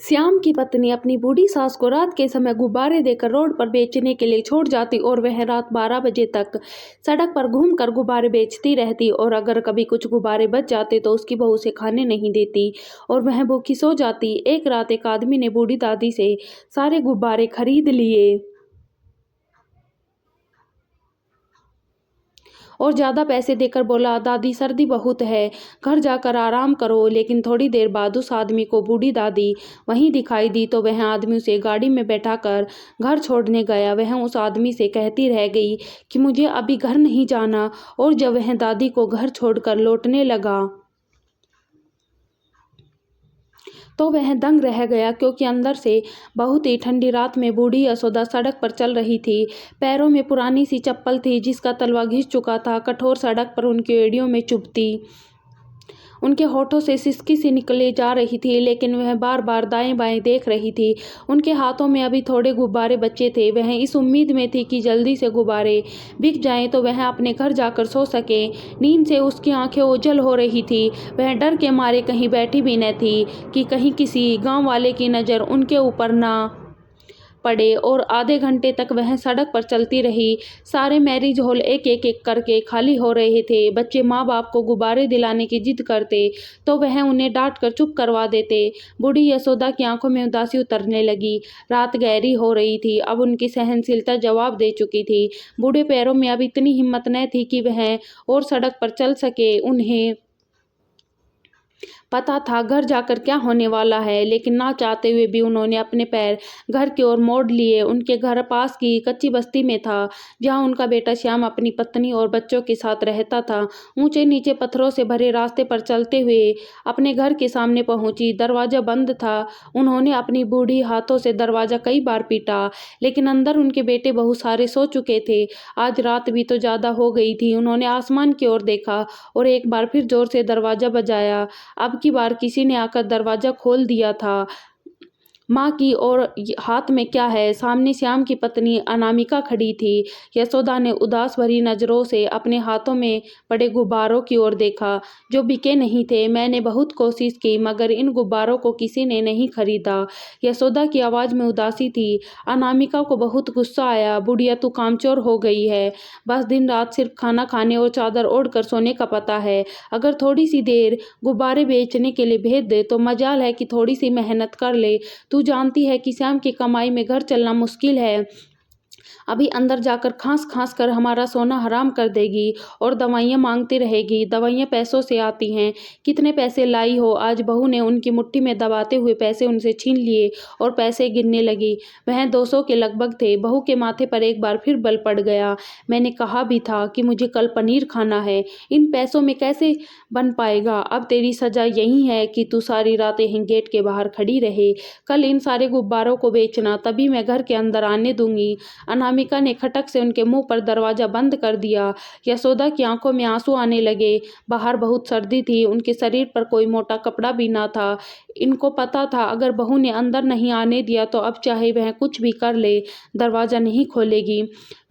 श्याम की पत्नी अपनी बूढ़ी सास को रात के समय गुब्बारे देकर रोड पर बेचने के लिए छोड़ जाती और वह रात 12 बजे तक सड़क पर घूमकर गुब्बारे बेचती रहती। और अगर कभी कुछ गुब्बारे बच जाते तो उसकी बहू उसे खाने नहीं देती और वह भूखी सो जाती। एक रात एक आदमी ने बूढ़ी दादी से सारे गुब्बारे खरीद लिए और ज़्यादा पैसे देकर बोला, दादी सर्दी बहुत है, घर जाकर आराम करो। लेकिन थोड़ी देर बाद उस आदमी को बूढ़ी दादी वहीं दिखाई दी तो वह आदमी उसे गाड़ी में बैठाकर घर छोड़ने गया। वह उस आदमी से कहती रह गई कि मुझे अभी घर नहीं जाना। और जब वह दादी को घर छोड़कर लौटने लगा तो वह दंग रह गया, क्योंकि अंदर से बहुत ही ठंडी रात में बूढ़ी यशोदा सड़क पर चल रही थी। पैरों में पुरानी सी चप्पल थी जिसका तलवा घिस चुका था। कठोर सड़क पर उनकी एड़ियों में चुभती उनके होठों से सिसकी सी निकले जा रही थी, लेकिन वह बार बार दाएं बाएं देख रही थी। उनके हाथों में अभी थोड़े गुब्बारे बचे थे। वह इस उम्मीद में थी कि जल्दी से गुब्बारे बिक जाएं तो वह अपने घर जाकर सो सके। नींद से उसकी आंखें ओझल हो रही थी। वह डर के मारे कहीं बैठी भी न थी कि कहीं किसी गांव वाले की नज़र उनके ऊपर ना पड़े। और आधे घंटे तक वह सड़क पर चलती रही। सारे मैरिज हॉल एक एक एक करके खाली हो रहे थे। बच्चे माँ बाप को गुब्बारे दिलाने की जिद करते तो वह उन्हें डांट कर चुप करवा देते। बूढ़ी यशोदा की आंखों में उदासी उतरने लगी। रात गहरी हो रही थी। अब उनकी सहनशीलता जवाब दे चुकी थी। बूढ़े पैरों में अब इतनी हिम्मत न थी कि वह और सड़क पर चल सके। उन्हें पता था घर जाकर क्या होने वाला है, लेकिन ना चाहते हुए भी उन्होंने अपने पैर घर की ओर मोड़ लिए। उनके घर पास की कच्ची बस्ती में था, जहां उनका बेटा श्याम अपनी पत्नी और बच्चों के साथ रहता था। ऊंचे नीचे पत्थरों से भरे रास्ते पर चलते हुए अपने घर के सामने पहुंची। दरवाजा बंद था। उन्होंने अपनी बूढ़ी हाथों से दरवाजा कई बार पीटा, लेकिन अंदर उनके बेटे बहुत सारे सो चुके थे। आज रात भी तो ज्यादा हो गई थी। उन्होंने आसमान की ओर देखा और एक बार फिर जोर से दरवाजा बजाया। अब की बार किसी ने आकर दरवाजा खोल दिया था। माँ की और हाथ में क्या है? सामने श्याम की पत्नी अनामिका खड़ी थी। यशोदा ने उदास भरी नजरों से अपने हाथों में पड़े गुब्बारों की ओर देखा जो बिके नहीं थे। मैंने बहुत कोशिश की मगर इन गुब्बारों को किसी ने नहीं खरीदा। यशोदा की आवाज में उदासी थी। अनामिका को बहुत गुस्सा आया। बुढ़िया तू कामचोर हो गई है। बस दिन रात सिर्फ खाना खाने और चादर ओढ़ कर सोने का पता है। अगर थोड़ी सी देर गुब्बारे बेचने के लिए भेज दे तो मजाल है कि थोड़ी सी मेहनत कर ले। तू जानती है कि श्याम की कमाई में घर चलना मुश्किल है। अभी अंदर जाकर खांस खांस कर हमारा सोना हराम कर देगी और दवाइयाँ मांगती रहेगी। दवाइयाँ पैसों से आती हैं। कितने पैसे लाई हो? आज बहू ने उनकी मुट्ठी में दबाते हुए पैसे उनसे छीन लिए और पैसे गिनने लगी। वह 200 के लगभग थे। बहू के माथे पर एक बार फिर बल पड़ गया। मैंने कहा भी था कि मुझे कल पनीर खाना है। इन पैसों में कैसे बन पाएगा? अब तेरी सजा यही है कि तू सारी रात यहीं गेट के बाहर खड़ी रहे। कल इन सारे गुब्बारों को बेचना, तभी मैं घर के अंदर आने दूंगी। अनामिका ने खटक से उनके मुंह पर दरवाजा बंद कर दिया। यशोदा की आंखों में आंसू आने लगे। बाहर बहुत सर्दी थी। उनके शरीर पर कोई मोटा कपड़ा भी ना था। इनको पता था अगर बहू ने अंदर नहीं आने दिया तो अब चाहे वह कुछ भी कर ले, दरवाजा नहीं खोलेगी।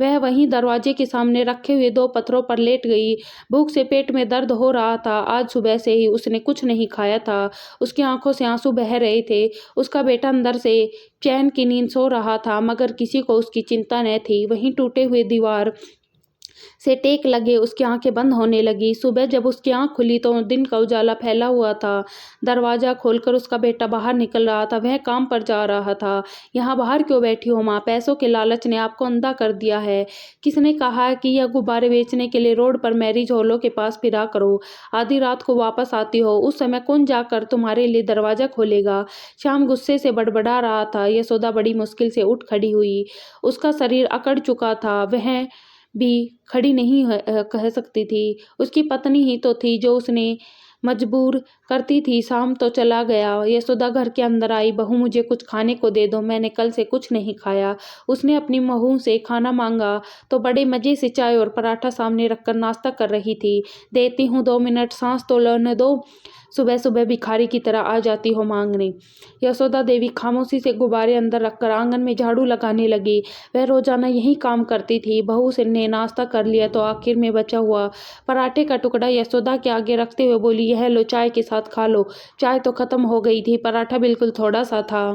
वह वहीं दरवाजे के सामने रखे हुए 2 पत्थरों पर लेट गई। भूख से पेट में दर्द हो रहा था। आज सुबह से ही उसने कुछ नहीं खाया था। उसकी आंखों से आंसू बह रहे थे। उसका बेटा अंदर से चैन की नींद सो रहा था, मगर किसी को उसकी चिंता न थी। वहीं टूटे हुए दीवार से टेक लगे उसकी आंखें बंद होने लगी। सुबह जब उसकी आंख खुली तो दिन का उजाला फैला हुआ था। दरवाजा खोलकर उसका बेटा बाहर निकल रहा था। वह काम पर जा रहा था। यहाँ बाहर क्यों बैठी हो माँ? पैसों के लालच ने आपको अंधा कर दिया है। किसने कहा कि यह गुब्बारे बेचने के लिए रोड पर मैरिज हॉलों के पास फिरा करो? आधी रात को वापस आती हो, उस समय कौन जाकर तुम्हारे लिए दरवाजा खोलेगा? श्याम गुस्से से बड़बड़ा रहा था। यशोदा बड़ी मुश्किल से उठ खड़ी हुई। उसका शरीर अकड़ चुका था। वह भी खड़ी नहीं कह सकती थी। उसकी पत्नी ही तो थी जो उसने मजबूर करती थी। शाम तो चला गया। यशोदा घर के अंदर आई। बहू मुझे कुछ खाने को दे दो, मैंने कल से कुछ नहीं खाया। उसने अपनी बहू से खाना मांगा तो बड़े मजे से चाय और पराठा सामने रखकर नाश्ता कर रही थी। देती हूँ 2 मिनट, सांस तो लेने दो। सुबह सुबह भिखारी की तरह आ जाती हो मांगने। यशोदा देवी खामोशी से गुब्बारे अंदर रखकर आंगन में झाड़ू लगाने लगी। वह रोजाना यही काम करती थी। बहू से ने नाश्ता कर लिया तो आखिर में बचा हुआ पराठे का टुकड़ा यशोदा के आगे रखते हुए बोली, यह लो, चाय के साथ खा लो। चाय तो खत्म हो गई थी, पराठा बिल्कुल थोड़ा सा था,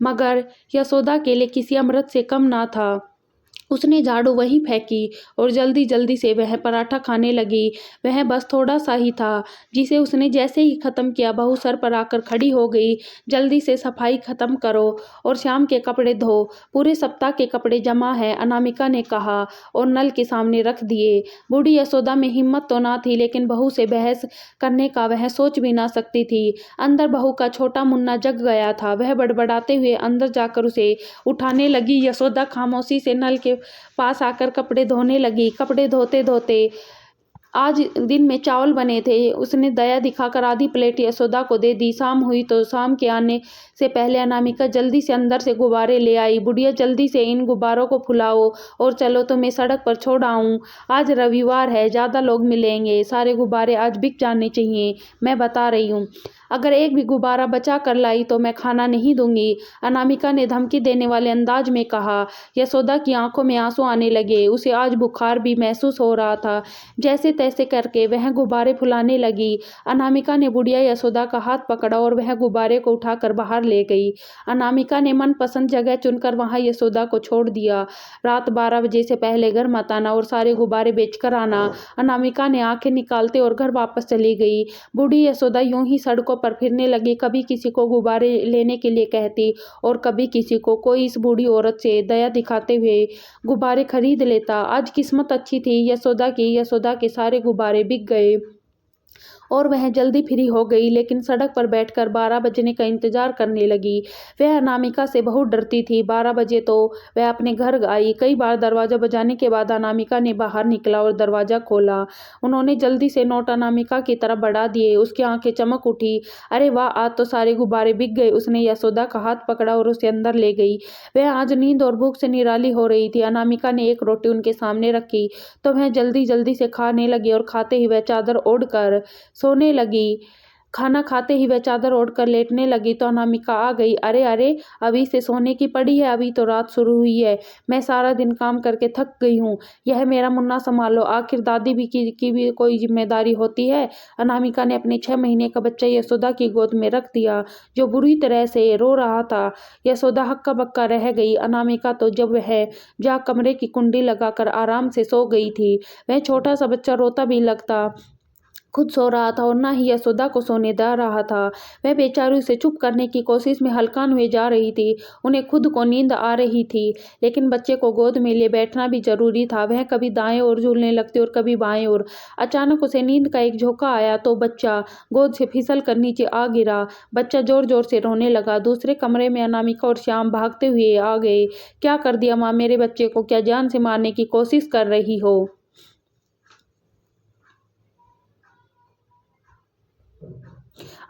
मगर यशोदा के लिए किसी अमृत से कम ना था। उसने झाड़ू वहीं फेंकी और जल्दी जल्दी से वह पराठा खाने लगी। वह बस थोड़ा सा ही था, जिसे उसने जैसे ही खत्म किया बहू सर पर आकर खड़ी हो गई। जल्दी से सफाई खत्म करो और शाम के कपड़े धो, पूरे सप्ताह के कपड़े जमा है, अनामिका ने कहा और नल के सामने रख दिए। बूढ़ी यशोदा में हिम्मत तो ना थी, लेकिन बहू से बहस करने का वह सोच भी ना सकती थी। अंदर बहू का छोटा मुन्ना जग गया था। वह बड़बड़ाते हुए अंदर जाकर उसे उठाने लगी। यशोदा खामोशी से नल के पास आकर कपड़े धोने लगी। कपड़े धोते धोते, आज दिन में चावल बने थे, उसने दया दिखाकर आधी प्लेट यशोदा को दे दी। शाम हुई तो शाम के आने से पहले अनामिका जल्दी से अंदर से गुब्बारे ले आई। बुढ़िया, जल्दी से इन गुब्बारों को फुलाओ और चलो, तो मैं सड़क पर छोड़ आऊं। आज रविवार है, ज्यादा लोग मिलेंगे, सारे गुब्बारे आज बिक जाने चाहिए, मैं बता रही हूँ। अगर एक भी गुब्बारा बचा कर लाई तो मैं खाना नहीं दूंगी, अनामिका ने धमकी देने वाले अंदाज में कहा। यशोदा की आंखों में आंसू आने लगे। उसे आज बुखार भी महसूस हो रहा था। जैसे तैसे करके वह गुब्बारे फुलाने लगी। अनामिका ने बुढ़िया यशोदा का हाथ पकड़ा और वह गुब्बारे को उठाकर बाहर ले गई। अनामिका ने मनपसंद जगह चुनकर वहां यशोदा को छोड़ दिया। रात 12 बजे से पहले घर मत आना और सारे गुब्बारे बेचकर आना। अनामिका ने आंखें निकालते और घर वापस चली गई। बूढ़ी यशोदा यूं ही सड़कों पर फिरने लगी। कभी किसी को गुब्बारे लेने के लिए कहती और कभी किसी को। कोई इस बूढ़ी औरत से दया दिखाते हुए गुब्बारे खरीद लेता। आज किस्मत अच्छी थी यशोदा की। यशोदा के सारे गुब्बारे बिक गए और वह जल्दी फ्री हो गई, लेकिन सड़क पर बैठकर 12 बजने का इंतजार करने लगी। वह अनामिका से बहुत डरती थी। 12 बजे तो वह अपने घर आई। कई बार दरवाजा बजाने के बाद अनामिका ने बाहर निकला और दरवाजा खोला। उन्होंने जल्दी से नोट अनामिका की तरफ बढ़ा दिए। उसकी आंखें चमक उठी। अरे वाह, आज तो सारे गुब्बारे बिक गए। उसने यशोदा का हाथ पकड़ा और उसे अंदर ले गई। वह आज नींद और भूख से निराली हो रही थी। अनामिका ने एक रोटी उनके सामने रखी तो वह जल्दी जल्दी से खाने लगी और खाते ही वह चादर ओढ़कर सोने लगी। खाना खाते ही वह चादर ओढ़कर लेटने लगी तो अनामिका आ गई। अरे अरे, अभी से सोने की पड़ी है, अभी तो रात शुरू हुई है। मैं सारा दिन काम करके थक गई हूँ, यह मेरा मुन्ना संभालो। आखिर दादी भी की भी कोई जिम्मेदारी होती है। अनामिका ने अपने 6 महीने का बच्चा यशोदा की गोद में रख दिया, जो बुरी तरह से रो रहा था। यशोदा हक्का बक्का रह गई। अनामिका तो जब वह जा कमरे की कुंडी लगाकर आराम से सो गई थी। वह छोटा सा बच्चा रोता भी लगता खुद सो रहा था और ना ही यशोदा को सोने दे रहा था। वह बेचारी उसे चुप करने की कोशिश में हलकान हुए जा रही थी। उन्हें खुद को नींद आ रही थी, लेकिन बच्चे को गोद में लिए बैठना भी जरूरी था। वह कभी दाएं ओर झूलने लगती और कभी बाएं ओर। अचानक उसे नींद का एक झोंका आया तो बच्चा गोद से फिसल कर नीचे आ गिरा। बच्चा जोर जोर से रोने लगा। दूसरे कमरे में अनामिका और श्याम भागते हुए आ गए। क्या कर दिया माँ, मेरे बच्चे को क्या जान से मारने की कोशिश कर रही हो?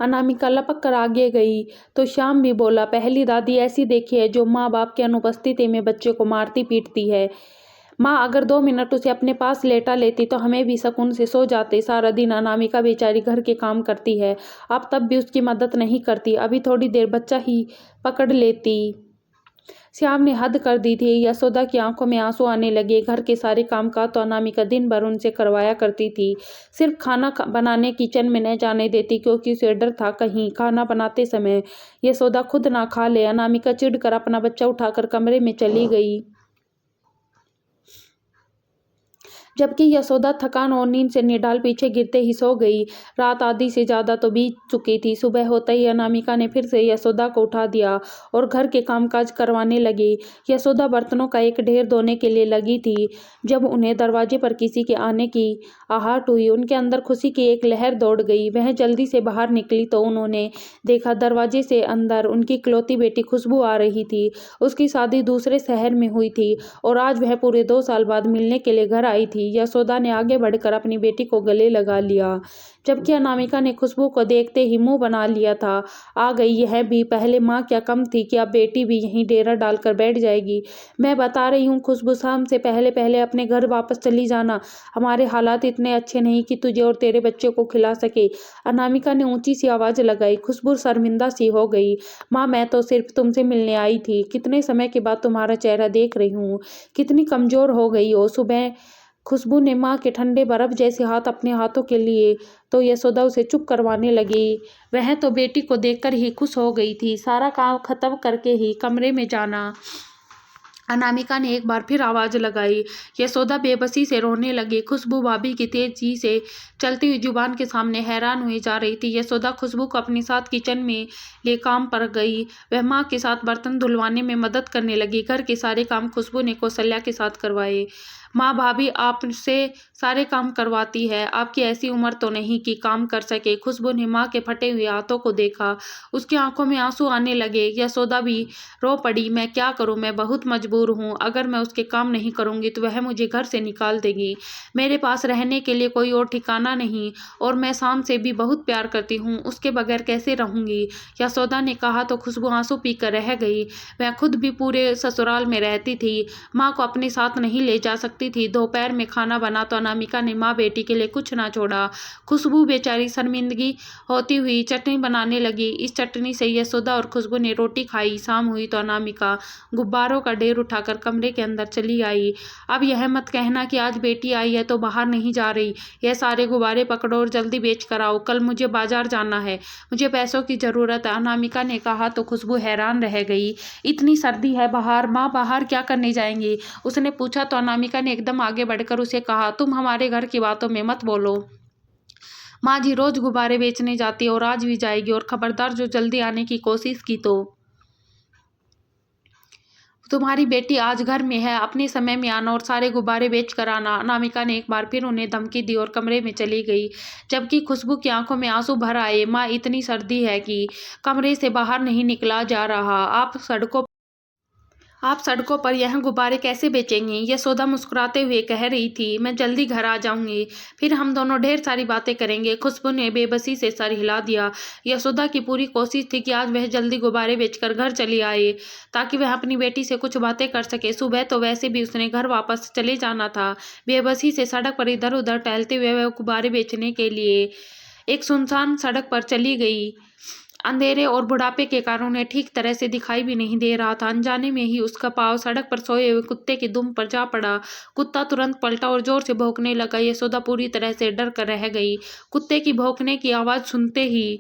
अनामिका लपक कर आगे गई तो श्याम भी बोला, पहली दादी ऐसी देखी है जो माँ बाप की अनुपस्थिति में बच्चे को मारती पीटती है। माँ अगर 2 मिनट उसे अपने पास लेटा लेती तो हमें भी सुकून से सो जाते। सारा दिन अनामिका बेचारी घर के काम करती है, आप तब भी उसकी मदद नहीं करती। अभी थोड़ी देर बच्चा ही पकड़ लेती। श्याम ने हद कर दी थी। यशोदा की आंखों में आंसू आने लगे। घर के सारे काम का तो अनामिका दिन भर उनसे करवाया करती थी। सिर्फ खाना बनाने किचन में न जाने देती, क्योंकि उसे डर था कहीं खाना बनाते समय यशोदा खुद ना खा ले। अनामिका चिढ़कर अपना बच्चा उठाकर कमरे में चली गई, जबकि यशोदा थकान और नींद से निढाल पीछे गिरते ही सो गई। रात आधी से ज्यादा तो बीत चुकी थी। सुबह होते ही अनामिका ने फिर से यशोदा को उठा दिया और घर के कामकाज करवाने लगी। यशोदा बर्तनों का एक ढेर धोने के लिए लगी थी। जब उन्हें दरवाजे पर किसी के आने की आहट हुई, उनके अंदर खुशी की एक लहर दौड़ गई। वह जल्दी से बाहर निकली तो उन्होंने देखा दरवाजे से अंदर उनकी इकलौती बेटी खुशबू आ रही थी। उसकी शादी दूसरे शहर में हुई थी और आज वह पूरे 2 साल बाद मिलने के लिए घर आई थी। यशोदा ने आगे बढ़कर अपनी बेटी को गले लगा लिया, जबकि अनामिका ने खुशबू को देखते ही मुंह बना लिया था। आ गई यह भी, पहले माँ क्या कम थी कि अब बेटी भी यहीं डेरा डालकर बैठ जाएगी। मैं बता रही हूँ खुशबू, शाम से पहले पहले अपने घर वापस चली जाना। हमारे हालात इतने अच्छे नहीं कि तुझे और तेरे बच्चे को खिला सके। अनामिका ने ऊंची सी आवाज लगाई। खुशबू शर्मिंदा सी हो गई। माँ, मैं तो सिर्फ तुमसे मिलने आई थी। कितने समय के बाद तुम्हारा चेहरा देख रही हूँ। कितनी कमजोर हो गई हो। सुबह खुशबू ने माँ के ठंडे बर्फ जैसे हाथ अपने हाथों के लिए तो यशोदा उसे चुप करवाने लगी। वह तो बेटी को देखकर ही खुश हो गई थी। सारा काम खत्म करके ही कमरे में जाना। अनामिका ने एक बार फिर आवाज लगाई। यशोदा बेबसी से रोने लगी। खुशबू भाभी की तेजी से चलती हुई जुबान के सामने हैरान हुई जा रही थी। यशोदा खुशबू को अपने साथ किचन में ले काम पर गई। वह माँ के साथ बर्तन धुलवाने में मदद करने लगी। घर के सारे काम खुशबू ने कौशल्या के साथ करवाए। माँ, भाभी आपसे सारे काम करवाती है। आपकी ऐसी उम्र तो नहीं कि काम कर सके। खुशबू ने माँ के फटे हुए हाथों को देखा। उसकी आंखों में आंसू आने लगे। यशोदा भी रो पड़ी। मैं क्या करूँ, मैं बहुत मजबूर हूँ। अगर मैं उसके काम नहीं करूँगी तो वह मुझे घर से निकाल देगी। मेरे पास रहने के लिए कोई और ठिकाना नहीं, और मैं शाम से भी बहुत प्यार करती हूँ। उसके बगैर कैसे रहूँगी। यशोदा ने कहा तो खुशबू आंसू पीकर रह गई। वह खुद भी पूरे ससुराल में रहती थी, माँ को अपने साथ नहीं ले जा सकती थी। दोपहर में खाना बना तो अनामिका ने माँ बेटी के लिए कुछ ना छोड़ा। खुशबू बेचारी शर्मिंदगी होती हुई चटनी बनाने लगी। इस चटनी से यशोदा और खुशबू ने रोटी खाई। शाम हुई तो अनामिका गुब्बारों का ढेर उठाकर कमरे के अंदर चली आई। अब यह मत कहना कि आज बेटी आई है तो बाहर नहीं जा रही। यह सारे गुब्बारे पकड़ो और जल्दी बेच कर आओ। कल मुझे बाजार जाना है, मुझे पैसों की जरूरत है। अनामिका ने कहा तो खुशबू हैरान रह गई। इतनी सर्दी है बाहर, माँ बाहर क्या करने जाएंगी, उसने पूछा तो अनामिका ने एकदम आगे बढ़कर उसे कहा, तुम हमारे घर की बातों में मत बोलो। माँ जी रोज गुब्बारे बेचने जाती है और आज भी जाएगी, और खबरदार जो जल्दी आने की कोशिश की तो तुम्हारी बेटी आज घर में है, अपने समय में आना और सारे गुब्बारे बेच कर आना। अनामिका ने एक बार फिर उन्हें धमकी दी और कमरे में चली गई, जबकि खुशबू की आंखों में आंसू भर आए। माँ, इतनी सर्दी है कि कमरे से बाहर नहीं निकला जा रहा। आप सड़कों पर यह गुब्बारे कैसे बेचेंगी। यशोदा मुस्कुराते हुए कह रही थी, मैं जल्दी घर आ जाऊंगी, फिर हम दोनों ढेर सारी बातें करेंगे। खुशबू ने बेबसी से सर हिला दिया। यशोदा की पूरी कोशिश थी कि आज वह जल्दी गुब्बारे बेचकर घर चली आए, ताकि वह अपनी बेटी से कुछ बातें कर सके। सुबह तो वैसे भी उसने घर वापस चले जाना था। बेबसी से सड़क पर इधर उधर टहलते हुए वह गुब्बारे बेचने के लिए एक सुनसान सड़क पर चली गई। अंधेरे और बुढ़ापे के कारण उन्हें ठीक तरह से दिखाई भी नहीं दे रहा था। अनजाने में ही उसका पाँव सड़क पर सोए हुए कुत्ते की दुम पर जा पड़ा। कुत्ता तुरंत पलटा और जोर से भौंकने लगा। यशोदा पूरी तरह से डर कर रह गई। कुत्ते की भौंकने की आवाज सुनते ही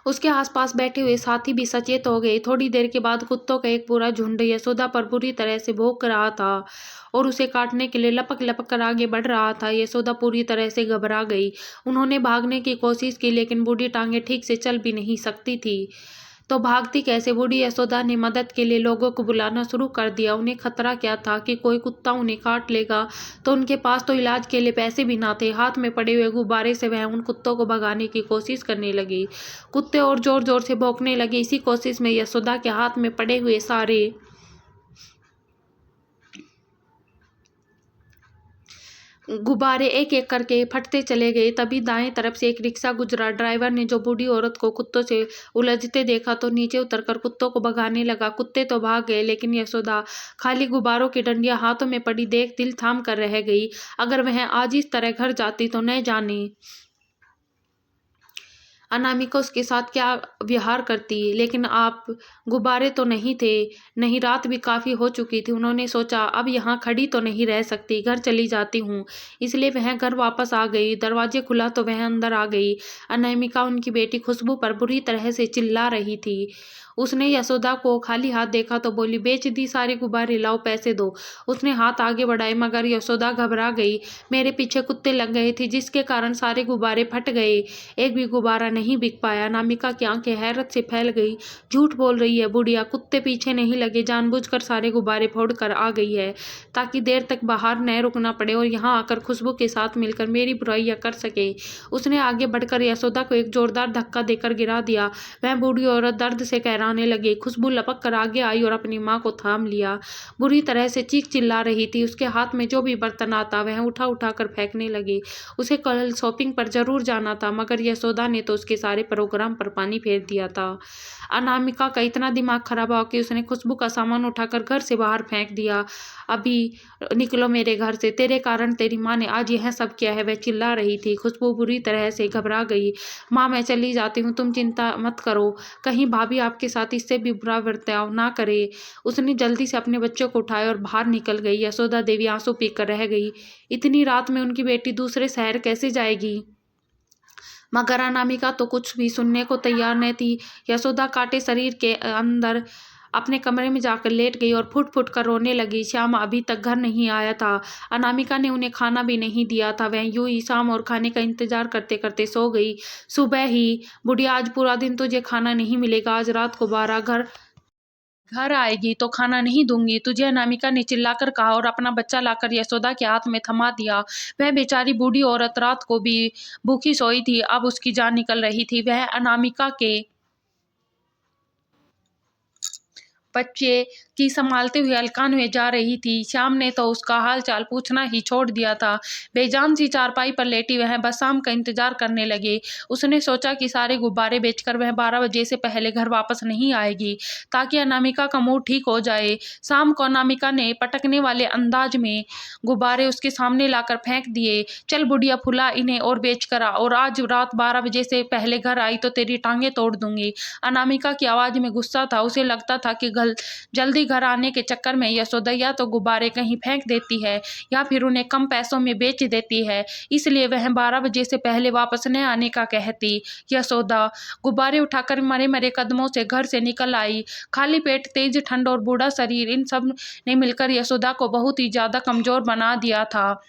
उसके आसपास बैठे हुए साथी भी सचेत हो गए। थोड़ी देर के बाद कुत्तों का एक पूरा झुंड यशोदा पर बुरी तरह से भौंक रहा था और उसे काटने के लिए लपक लपक कर आगे बढ़ रहा था। यशोदा पूरी तरह से घबरा गई। उन्होंने भागने की कोशिश की, लेकिन बूढ़ी टांगे ठीक से चल भी नहीं सकती थी, तो भागती कैसे। बूढ़ी यशोदा ने मदद के लिए लोगों को बुलाना शुरू कर दिया। उन्हें खतरा क्या था कि कोई कुत्ता उन्हें काट लेगा, तो उनके पास तो इलाज के लिए पैसे भी ना थे। हाथ में पड़े हुए गुब्बारे से वह उन कुत्तों को भगाने की कोशिश करने लगी। कुत्ते और जोर जोर से भौंकने लगे। इसी कोशिश में यशोदा के हाथ में पड़े हुए सारे गुब्बारे एक एक करके फटते चले गए। तभी दाएं तरफ से एक रिक्शा गुजरा। ड्राइवर ने जो बूढ़ी औरत को कुत्तों से उलझते देखा तो नीचे उतरकर कुत्तों को भगाने लगा। कुत्ते तो भाग गए, लेकिन यशोदा खाली गुब्बारों की डंडियां हाथों में पड़ी देख दिल थाम कर रह गई। अगर वह आज इस तरह घर जाती तो न जाने अनामिका उसके साथ क्या व्यवहार करती। लेकिन आप गुब्बारे तो नहीं थे, नहीं रात भी काफ़ी हो चुकी थी। उन्होंने सोचा अब यहाँ खड़ी तो नहीं रह सकती, घर चली जाती हूँ। इसलिए वह घर वापस आ गई। दरवाजे खुला तो वह अंदर आ गई। अनामिका उनकी बेटी खुशबू पर बुरी तरह से चिल्ला रही थी। उसने यशोदा को खाली हाथ देखा तो बोली, बेच दी सारे गुब्बारे, लाओ पैसे दो। उसने हाथ आगे बढ़ाए मगर यशोदा घबरा गई। मेरे पीछे कुत्ते लग गए थे जिसके कारण सारे गुब्बारे फट गए, एक भी गुब्बारा नहीं नहीं बिक पाया। अनामिका की आंखें हैरत से फैल गई। झूठ बोल रही है बुढ़िया, कुत्ते पीछे नहीं लगे, जानबूझकर सारे गुब्बारे फोड़कर आ गई है ताकि देर तक बाहर न रुकना पड़े और यहाँ आकर खुशबू के साथ मिलकर मेरी बुराइयां कर सके। उसने आगे बढ़कर यशोदा को एक जोरदार धक्का देकर गिरा दिया। वह बूढ़ी औरत दर्द से कहराने लगी। खुशबू लपक कर आगे आई और अपनी माँ को थाम लिया। बुरी तरह से चीख चिल्ला रही थी। उसके हाथ में जो भी बर्तन आता वह उठा उठा कर फेंकने लगी। उसे कल शॉपिंग पर जरूर जाना था, मगर यशोदा ने तो उसके सारे प्रोग्राम पर पानी फेर दिया था। अनामिका का इतना दिमाग खराब हुआ कि उसने खुशबू का सामान उठाकर घर से बाहर फेंक दिया। अभी निकलो मेरे घर से, तेरे कारण तेरी माँ ने आज यह सब किया है, वह चिल्ला रही थी। खुशबू बुरी तरह से घबरा गई। माँ मैं चली जाती हूँ, तुम चिंता मत करो, कहीं भाभी आपके साथ इससे भी बुरा बर्ताव ना करे। उसने जल्दी से अपने बच्चों को उठाया और बाहर निकल गई। यशोदा देवी आंसू पीकर रह गई। इतनी रात में उनकी बेटी दूसरे शहर कैसे जाएगी? मगर अनामिका तो कुछ भी सुनने को तैयार न थी। यशोदा काटे शरीर के अंदर अपने कमरे में जाकर लेट गई और फुट फुट कर रोने लगी। श्याम अभी तक घर नहीं आया था। अनामिका ने उन्हें खाना भी नहीं दिया था। वह यूं ही शाम और खाने का इंतजार करते करते सो गई। सुबह ही, बुढ़िया आज पूरा दिन तुझे खाना नहीं मिलेगा, आज रात को 12 घर आएगी तो खाना नहीं दूंगी तुझे, अनामिका ने चिल्लाकर कहा और अपना बच्चा लाकर यशोदा के हाथ में थमा दिया। वह बेचारी बूढ़ी औरत रात को भी भूखी सोई थी। अब उसकी जान निकल रही थी। वह अनामिका के बच्चे की संभालते हुए अलकान हुए जा रही थी। श्याम ने तो उसका हाल चाल पूछना ही छोड़ दिया था। बेजान सी चारपाई पर लेटी वह बस शाम का इंतजार करने लगे। उसने सोचा कि सारे गुब्बारे बेचकर वह 12 बजे से पहले घर वापस नहीं आएगी ताकि अनामिका का मूड ठीक हो जाए। शाम को अनामिका ने पटकने वाले अंदाज में गुब्बारे उसके सामने लाकर फेंक दिए। चल बुढ़िया, फुला इन्हें और बेच कर आ, और आज रात 12 बजे से पहले घर आई तो तेरी टांगे तोड़ दूंगी। अनामिका की आवाज में गुस्सा था। उसे लगता था कि जल्दी घर आने के चक्कर में यशोदा या तो गुब्बारे कहीं फेंक देती है या फिर उन्हें कम पैसों में बेच देती है, इसलिए वह 12 बजे से पहले वापस न आने का कहती। यशोदा गुब्बारे उठाकर मरे मरे कदमों से घर से निकल आई। खाली पेट, तेज ठंड और बूढ़ा शरीर, इन सब ने मिलकर यशोदा को बहुत ही ज्यादा कमजोर बना दिया था।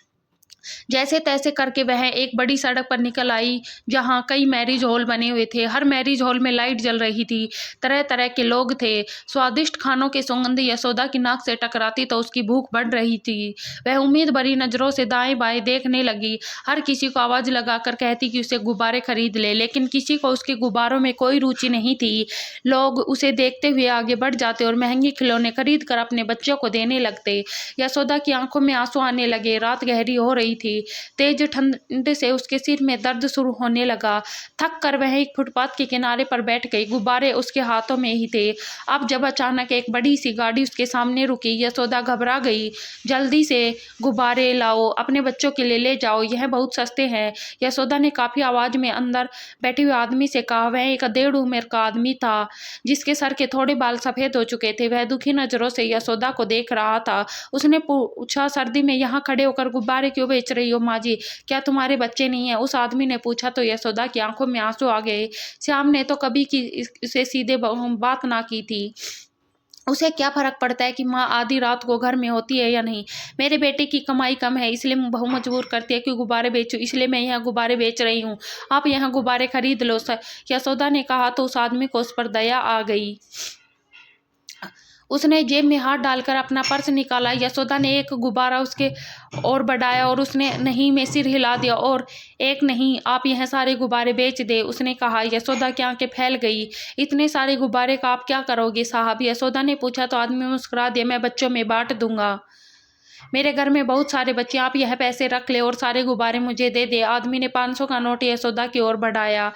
जैसे तैसे करके वह एक बड़ी सड़क पर निकल आई जहां कई मैरिज हॉल बने हुए थे। हर मैरिज हॉल में लाइट जल रही थी। तरह तरह के लोग थे। स्वादिष्ट खानों के सुगंध यशोदा की नाक से टकराती तो उसकी भूख बढ़ रही थी। वह उम्मीद भरी नजरों से दाएं बाएं देखने लगी। हर किसी को आवाज लगाकर कहती कि उसे गुब्बारे खरीद ले, लेकिन किसी को उसके गुब्बारों में कोई रुचि नहीं थी। लोग उसे देखते हुए आगे बढ़ जाते और महंगे खिलौने खरीद कर अपने बच्चों को देने लगते। यशोदा की आंखों में आंसू आने लगे। रात गहरी हो रही थी। तेज ठंड से उसके सिर में दर्द शुरू होने लगा। थक कर वह एक फुटपाथ के किनारे पर बैठ गई। गुब्बारे उसके हाथों में ही थे। अब जब अचानक एक बड़ी सी गाड़ी उसके सामने रुकी, यशोदा घबरा गई। जल्दी से गुब्बारे लाओ, अपने बच्चों के लिए ले जाओ, यह बहुत सस्ते हैं, यशोदा ने काफी आवाज में अंदर बैठे हुए आदमी से कहा। वह एक 1.5 उम्र का आदमी था जिसके सर के थोड़े बाल सफेद हो चुके थे। वह दुखी नजरों से यशोदा को देख रहा था। उसने पूछा, सर्दी में यहाँ खड़े होकर गुब्बारे क्यों बेच रही हो माँ जी, क्या तुम्हारे बच्चे नहीं है? उस आदमी ने पूछा तो यशोदा की आंखों में आंसू आ गए। श्याम ने तो कभी इसे सीधे बात ना की थी। उसे क्या फर्क पड़ता है कि माँ आधी रात को घर में होती है या नहीं। मेरे बेटे की कमाई कम है, इसलिए बहू मजबूर करती है कि गुब्बारे बेचूं, इसलिए मैं यहाँ गुब्बारे बेच रही हूँ। आप यहाँ गुब्बारे खरीद लो यशोदा ने कहा तो उस आदमी को उस पर दया आ गई। उसने जेब में हाथ डालकर अपना पर्स निकाला। यशोदा ने एक गुब्बारा उसके और बढ़ाया और उसने नहीं में सिर हिला दिया। और एक नहीं, आप यह सारे गुब्बारे बेच दे, उसने कहा। यशोदा की आंखें फैल गई। इतने सारे गुब्बारे का आप क्या करोगे साहब? यशोदा ने पूछा तो आदमी मुस्कुरा दिया। मैं बच्चों में बांट दूंगा, मेरे घर में बहुत सारे बच्चे, आप यह पैसे रख ले और सारे गुब्बारे मुझे दे दे। आदमी ने 500 का नोट यशोदा की ओर बढ़ाया,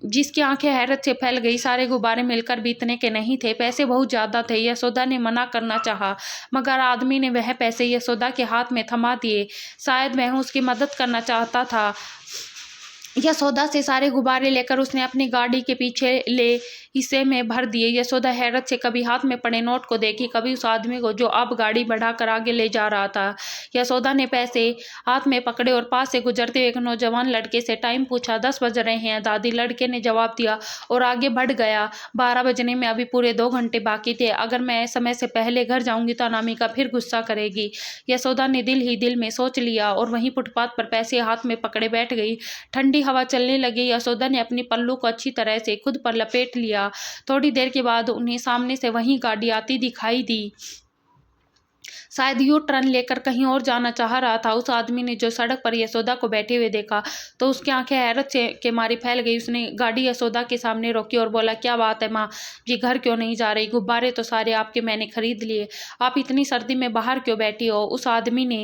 जिसकी आंखें हैरत से फैल गई। सारे गुब्बारे मिलकर भी इतने के नहीं थे, पैसे बहुत ज्यादा थे। यशोदा ने मना करना चाहा, मगर आदमी ने वह पैसे यशोदा के हाथ में थमा दिए। शायद वह उसकी मदद करना चाहता था। यशोदा से सारे गुब्बारे लेकर उसने अपनी गाड़ी के पीछे ले हिस्से में भर दिए। यशोदा हैरत से कभी हाथ में पड़े नोट को देखी, कभी उस आदमी को जो अब गाड़ी बढ़ाकर आगे ले जा रहा था। यशोदा ने पैसे हाथ में पकड़े और पास से गुजरते हुए एक नौजवान लड़के से टाइम पूछा। 10 बज रहे हैं दादी, लड़के ने जवाब दिया और आगे बढ़ गया। 12 बजने में अभी पूरे 2 घंटे बाकी थे। अगर मैं समय से पहले घर जाऊंगी तो अनामिका फिर गुस्सा करेगी। यशोदा ने दिल ही दिल में सोच लिया और वहीं फुटपाथ पर पैसे हाथ में पकड़े बैठ गई। ठंडी हवा चलने लगी। यशोदा ने अपनी पल्लू को अच्छी तरह से खुद पर लपेट लिया। थोड़ी देर के बाद उन्हें सामने से वही गाड़ी आती दिखाई दी। शायद यू टर्न लेकर कहीं और जाना चाह रहा था। उस आदमी ने जो सड़क पर यशोदा को बैठे हुए देखा तो उसकी आंखें हैरत के मारी फैल गई। उसने गाड़ी यशोदा के सामने रोकी और बोला, क्या बात है माँ जी, घर क्यों नहीं जा रही? गुब्बारे तो सारे आपके मैंने खरीद लिए, आप इतनी सर्दी में बाहर क्यों बैठी हो? उस आदमी ने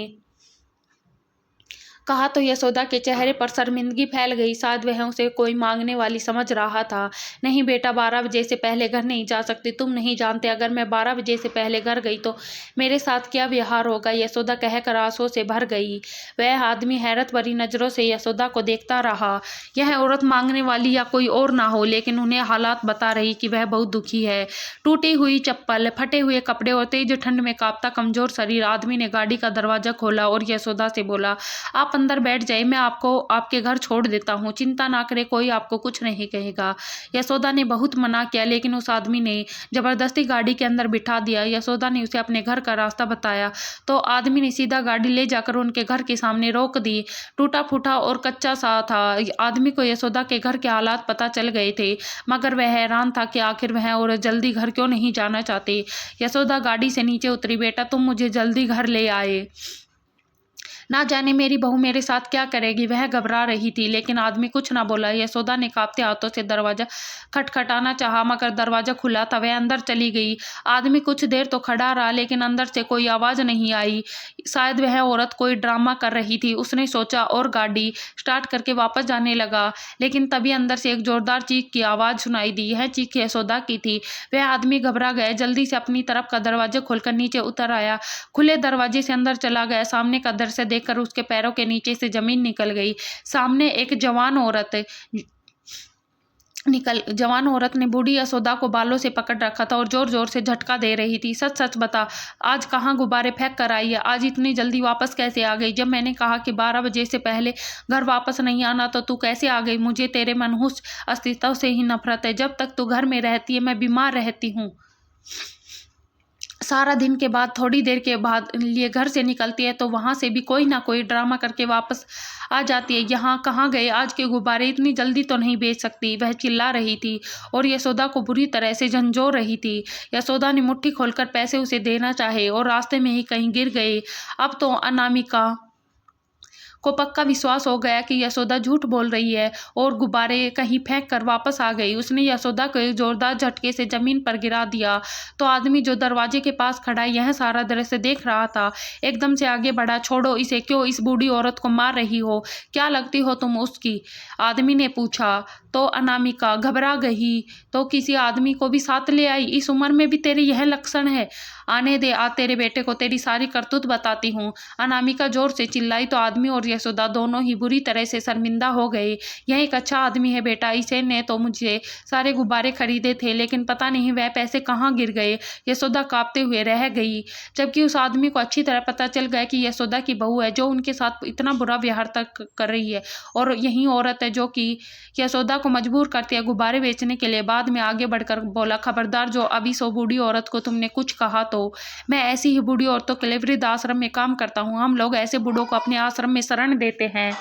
कहा तो यशोदा के चेहरे पर शर्मिंदगी फैल गई। शायद वह उसे कोई मांगने वाली समझ रहा था। नहीं बेटा, 12 बजे से पहले घर नहीं जा सकती। तुम नहीं जानते, अगर मैं 12 बजे से पहले घर गई तो मेरे साथ क्या व्यवहार होगा? यशोदा कहकर आंसुओं से भर गई। वह आदमी हैरत भरी नजरों से यशोदा को देखता रहा। यह औरत मांगने वाली या कोई और ना हो, लेकिन उन्हें हालात बता रही कि वह बहुत दुखी है। टूटी हुई चप्पल, फटे हुए कपड़े और तेज ठंड में कांपता कमजोर शरीर, आदमी ने गाड़ी का दरवाजा खोला और यशोदा से बोला, आप अंदर बैठ जाइए, मैं आपको आपके घर छोड़ देता हूँ। चिंता ना करे, कोई आपको कुछ नहीं कहेगा। यशोदा ने बहुत मना किया, लेकिन उस आदमी ने जबरदस्ती गाड़ी के अंदर बिठा दिया। यशोदा ने उसे अपने घर का रास्ता बताया तो आदमी ने सीधा गाड़ी ले जाकर उनके घर के सामने रोक दी। टूटा फूटा और कच्चा सा था। आदमी को यशोदा के घर के हालात पता चल गए थे, मगर वह हैरान था कि आखिर वह और जल्दी घर क्यों नहीं जाना चाहते। यशोदा गाड़ी से नीचे उतरी। बेटा, तुम मुझे जल्दी घर ले आए। ना जाने मेरी बहू मेरे साथ क्या करेगी, वह घबरा रही थी। लेकिन आदमी कुछ ना बोला। यशोदा ने कांपते हाथों से दरवाजा खटखटाना चाहा, मगर दरवाजा खुला था। वह अंदर चली गई। आदमी कुछ देर तो खड़ा रहा, लेकिन अंदर से कोई आवाज नहीं आई। शायद वह औरत कोई ड्रामा कर रही थी, उसने सोचा, और गाड़ी स्टार्ट करके वापस जाने लगा। लेकिन तभी अंदर से एक जोरदार चीख की आवाज सुनाई दी। यह चीख यशोदा की थी। वह आदमी घबरा गया, जल्दी से अपनी तरफ का दरवाजा खोलकर नीचे उतर आया। खुले दरवाजे से अंदर चला गया। सामने का दृश्य देखकर उसके पैरों के नीचे से जमीन निकल गई। सामने एक जवान औरत ने बूढ़ी यशोदा को बालों से पकड़ रखा था और जोर जोर से झटका दे रही थी। सच सच बता, आज कहाँ गुब्बारे फेंक कर आई है? आज इतनी जल्दी वापस कैसे आ गई? जब मैंने कहा कि 12 बजे से पहले घर वापस नहीं आना तो तू कैसे आ गई? मुझे तेरे मनहूस अस्तित्व से ही नफरत है। जब तक तू घर में रहती है मैं बीमार रहती हूँ। सारा दिन के बाद थोड़ी देर के बाद लिए घर से निकलती है तो वहाँ से भी कोई ना कोई ड्रामा करके वापस आ जाती है। यहाँ कहाँ गए आज के गुब्बारे? इतनी जल्दी तो नहीं बेच सकती, वह चिल्ला रही थी और यशोदा को बुरी तरह से झंझोर रही थी। यशोदा ने मुट्ठी खोलकर पैसे उसे देना चाहे और रास्ते में ही कहीं गिर गए। अब तो अनामिका को पक्का विश्वास हो गया कि यशोदा झूठ बोल रही है और गुब्बारे कहीं फेंक कर वापस आ गई। उसने यशोदा को एक जोरदार झटके से जमीन पर गिरा दिया तो आदमी जो दरवाजे के पास खड़ा यह सारा दृश्य देख रहा था, एकदम से आगे बढ़ा। छोड़ो इसे, क्यों इस बूढ़ी औरत को मार रही हो? क्या लगती हो तुम उसकी? आदमी ने पूछा तो अनामिका घबरा गई। तो किसी आदमी को भी साथ ले आई? इस उम्र में भी तेरे यह लक्षण है? आने दे, आज तेरे बेटे को तेरी सारी करतूत बताती हूँ। अनामिका जोर से चिल्लाई तो आदमी और यशोदा दोनों ही बुरी तरह से शर्मिंदा हो गए। यह एक अच्छा आदमी है बेटा, इसे ने तो मुझे सारे गुब्बारे खरीदे थे, लेकिन पता नहीं वह पैसे कहाँ गिर गए। यशोदा कांपते हुए रह गई, जबकि उस आदमी को अच्छी तरह पता चल गया कि यशोदा की बहू है जो उनके साथ इतना बुरा व्यवहार तक कर रही है, और यही औरत है जो कि यशोदा को मजबूर करती है गुब्बारे बेचने के लिए। बाद में आगे बढ़कर बोला, खबरदार जो अभी सो बूढ़ी औरत को तुमने कुछ कहा तो मैं ऐसी ही बूढ़ी औरतों के लिए वृद्ध आश्रम में काम करता हूँ। हम लोग ऐसे बूढ़ों को अपने आश्रम में शरण देते हैं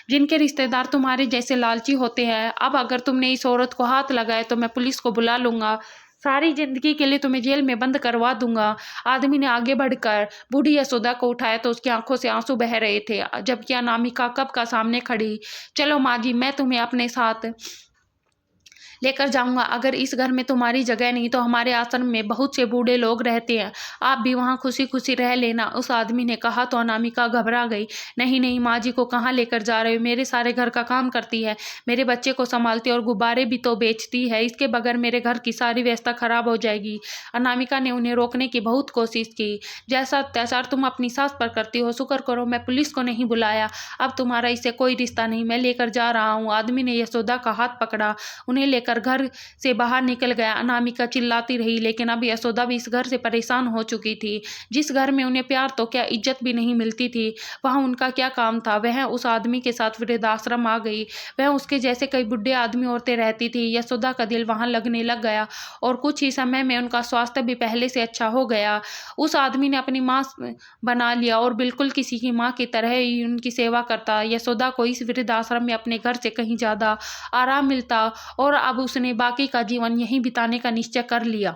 जिनके रिश्तेदार तुम्हारे जैसे लालची होते हैं। अब अगर तुमने इस औरत को हाथ लगाया तो मैं पुलिस को बुला लूंगा, सारी जिंदगी के लिए तुम्हें जेल में बंद करवा दूंगा। आदमी ने आगे बढ़कर बूढ़ी यशोदा को उठाया तो उसकी आंखों से आंसू बह रहे थे, जबकि अनामिका कब का सामने खड़ी। चलो माँ जी, मैं तुम्हें अपने साथ लेकर जाऊंगा। अगर इस घर में तुम्हारी जगह नहीं तो हमारे आश्रम में बहुत से बूढ़े लोग रहते हैं, आप भी वहाँ खुशी खुशी रह लेना, उस आदमी ने कहा तो अनामिका घबरा गई। नहीं नहीं माँ जी को कहाँ लेकर जा रहे हो? मेरे सारे घर का काम करती है, मेरे बच्चे को संभालती है और गुब्बारे भी तो बेचती है, इसके बगैर मेरे घर की सारी व्यवस्था खराब हो जाएगी। अनामिका ने उन्हें रोकने की बहुत कोशिश की। जैसा अत्याचार तुम अपनी सास पर करती हो, शुक्र करो मैं पुलिस को नहीं बुलाया, अब तुम्हारा इससे कोई रिश्ता नहीं, मैं लेकर जा रहा हूँ। आदमी ने यशोदा का हाथ पकड़ा, उन्हें लेकर लेकर घर से बाहर निकल गया। अनामिका चिल्लाती रही, लेकिन अब यशोदा भी इस घर से परेशान हो चुकी थी। जिस घर में उन्हें प्यार तो क्या इज्जत भी नहीं मिलती थी, वहाँ उनका क्या काम था। वह उस आदमी के साथ वृद्धाश्रम आ गई। वह उसके जैसे कई बुढ़े आदमी औरतें रहती थी। यशोदा का दिल वहाँ लगने लग गया और कुछ ही समय में उनका स्वास्थ्य भी पहले से अच्छा हो गया। उस आदमी ने अपनी माँ बना लिया और बिल्कुल किसी की माँ की तरह ही उनकी सेवा करता। यशोदा को इस वृद्धाश्रम में अपने घर से कहीं ज्यादा आराम मिलता और अब उसने बाकी का जीवन यहीं बिताने का निश्चय कर लिया।